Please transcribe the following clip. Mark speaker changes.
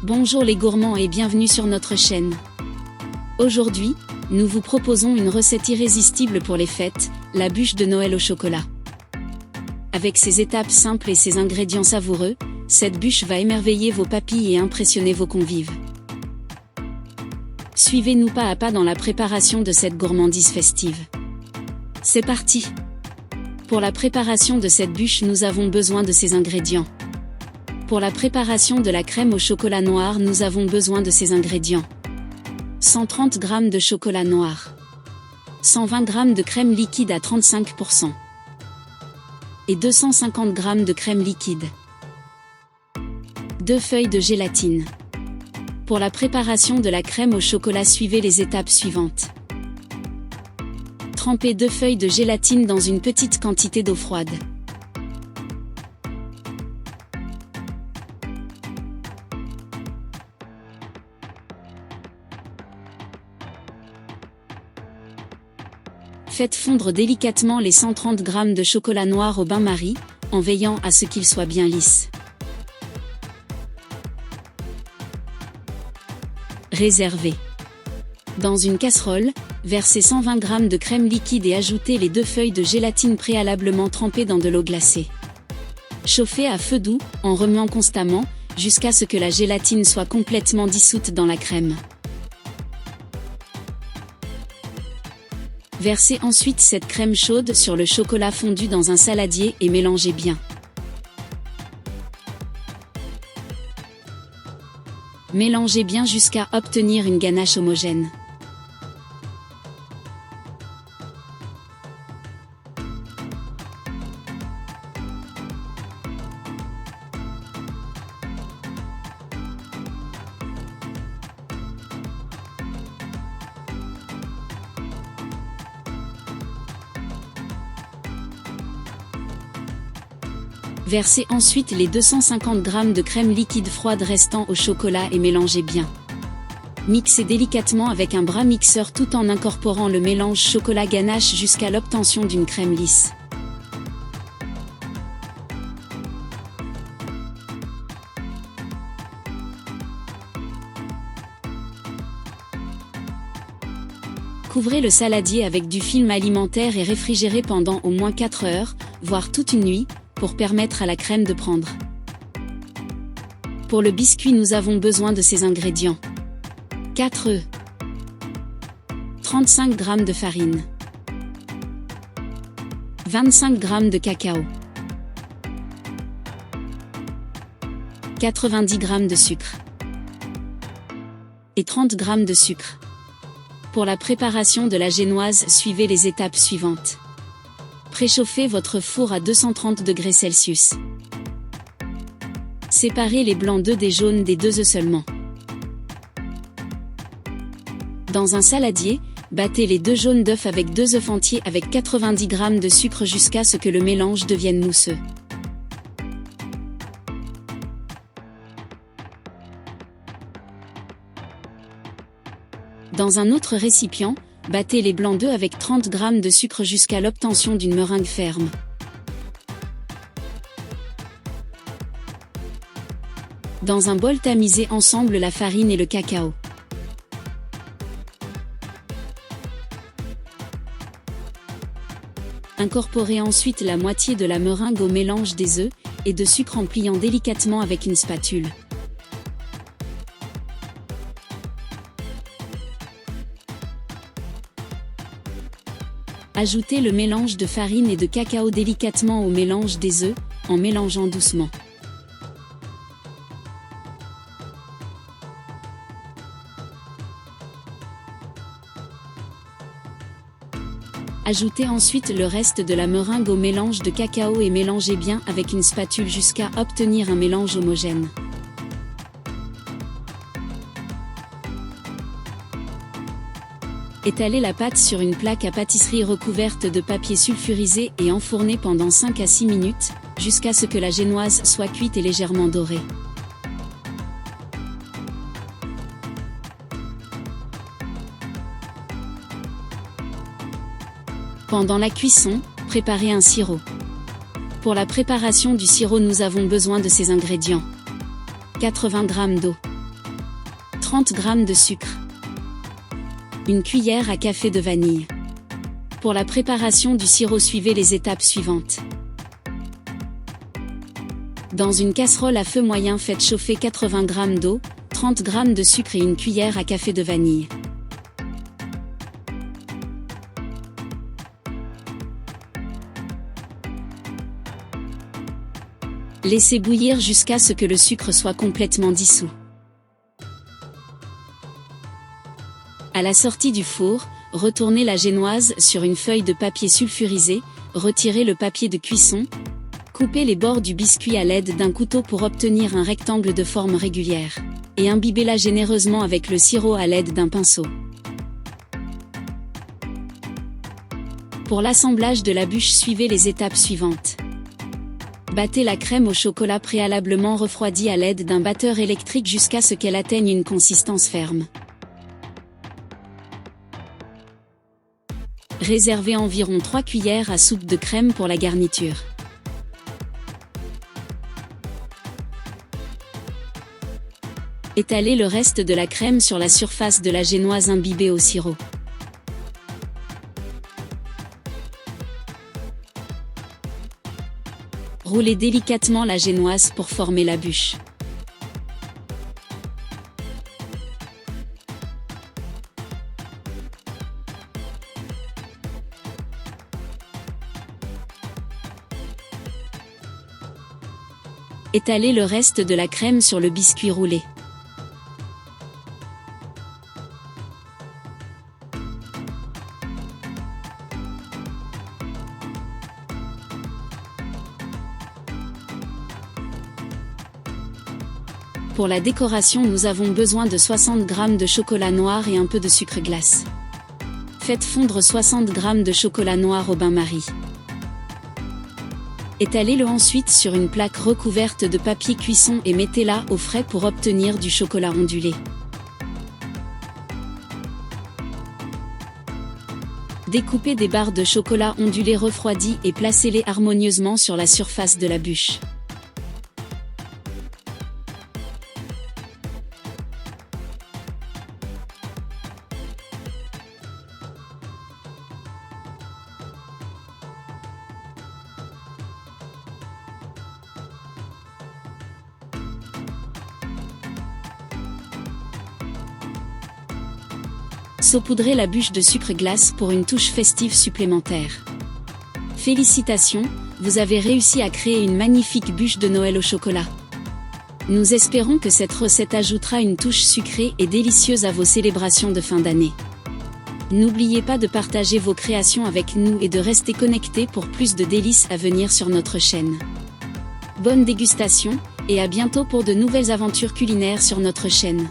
Speaker 1: Bonjour les gourmands et bienvenue sur notre chaîne. Aujourd'hui, nous vous proposons une recette irrésistible pour les fêtes, la bûche de Noël au chocolat. Avec ses étapes simples et ses ingrédients savoureux, cette bûche va émerveiller vos papilles et impressionner vos convives. Suivez-nous pas à pas dans la préparation de cette gourmandise festive. C'est parti! Pour la préparation de cette bûche, nous avons besoin de ces ingrédients. Pour la préparation de la crème au chocolat noir, nous avons besoin de ces ingrédients. 130 g de chocolat noir. 120 g de crème liquide à 35%. Et 250 g de crème liquide. 2 feuilles de gélatine. Pour la préparation de la crème au chocolat, suivez les étapes suivantes. Trempez 2 feuilles de gélatine dans une petite quantité d'eau froide. Faites fondre délicatement les 130 g de chocolat noir au bain-marie, en veillant à ce qu'il soit bien lisse. Réservez. Dans une casserole, versez 120 g de crème liquide et ajoutez les 2 feuilles de gélatine préalablement trempées dans de l'eau glacée. Chauffez à feu doux, en remuant constamment, jusqu'à ce que la gélatine soit complètement dissoute dans la crème. Versez ensuite cette crème chaude sur le chocolat fondu dans un saladier et mélangez bien. Mélangez bien jusqu'à obtenir une ganache homogène. Versez ensuite les 250 g de crème liquide froide restant au chocolat et mélangez bien. Mixez délicatement avec un bras mixeur tout en incorporant le mélange chocolat-ganache jusqu'à l'obtention d'une crème lisse. Couvrez le saladier avec du film alimentaire et réfrigérez pendant au moins 4 heures, voire toute une nuit, pour permettre à la crème de prendre. Pour le biscuit, nous avons besoin de ces ingrédients. 4 œufs. 35 g de farine. 25 g de cacao. 90 g de sucre. Et 30 g de sucre. Pour la préparation de la génoise, suivez les étapes suivantes. Préchauffez votre four à 230 degrés Celsius. Séparez les blancs d'œufs des jaunes des 2 œufs seulement. Dans un saladier, battez les 2 jaunes d'œufs avec 2 œufs entiers avec 90 g de sucre jusqu'à ce que le mélange devienne mousseux. Dans un autre récipient, battez les blancs d'œufs avec 30 g de sucre jusqu'à l'obtention d'une meringue ferme. Dans un bol, tamisez ensemble la farine et le cacao. Incorporez ensuite la moitié de la meringue au mélange des œufs et de sucre en pliant délicatement avec une spatule. Ajoutez le mélange de farine et de cacao délicatement au mélange des œufs, en mélangeant doucement. Ajoutez ensuite le reste de la meringue au mélange de cacao et mélangez bien avec une spatule jusqu'à obtenir un mélange homogène. Étalez la pâte sur une plaque à pâtisserie recouverte de papier sulfurisé et enfournez pendant 5 à 6 minutes, jusqu'à ce que la génoise soit cuite et légèrement dorée. Pendant la cuisson, préparez un sirop. Pour la préparation du sirop, nous avons besoin de ces ingrédients. 80 g d'eau, 30 g de sucre. Une cuillère à café de vanille. Pour la préparation du sirop, suivez les étapes suivantes. Dans une casserole à feu moyen, faites chauffer 80 g d'eau, 30 g de sucre et une cuillère à café de vanille. Laissez bouillir jusqu'à ce que le sucre soit complètement dissous. À la sortie du four, retournez la génoise sur une feuille de papier sulfurisé, retirez le papier de cuisson, coupez les bords du biscuit à l'aide d'un couteau pour obtenir un rectangle de forme régulière, et imbibez-la généreusement avec le sirop à l'aide d'un pinceau. Pour l'assemblage de la bûche, suivez les étapes suivantes. Battez la crème au chocolat préalablement refroidie à l'aide d'un batteur électrique jusqu'à ce qu'elle atteigne une consistance ferme. Réservez environ 3 cuillères à soupe de crème pour la garniture. Étalez le reste de la crème sur la surface de la génoise imbibée au sirop. Roulez délicatement la génoise pour former la bûche. Étalez le reste de la crème sur le biscuit roulé. Pour la décoration, nous avons besoin de 60 g de chocolat noir et un peu de sucre glace. Faites fondre 60 g de chocolat noir au bain-marie. Étalez-le ensuite sur une plaque recouverte de papier cuisson et mettez-la au frais pour obtenir du chocolat ondulé. Découpez des barres de chocolat ondulé refroidies et placez-les harmonieusement sur la surface de la bûche. Saupoudrez la bûche de sucre glace pour une touche festive supplémentaire. Félicitations, vous avez réussi à créer une magnifique bûche de Noël au chocolat. Nous espérons que cette recette ajoutera une touche sucrée et délicieuse à vos célébrations de fin d'année. N'oubliez pas de partager vos créations avec nous et de rester connectés pour plus de délices à venir sur notre chaîne. Bonne dégustation, et à bientôt pour de nouvelles aventures culinaires sur notre chaîne.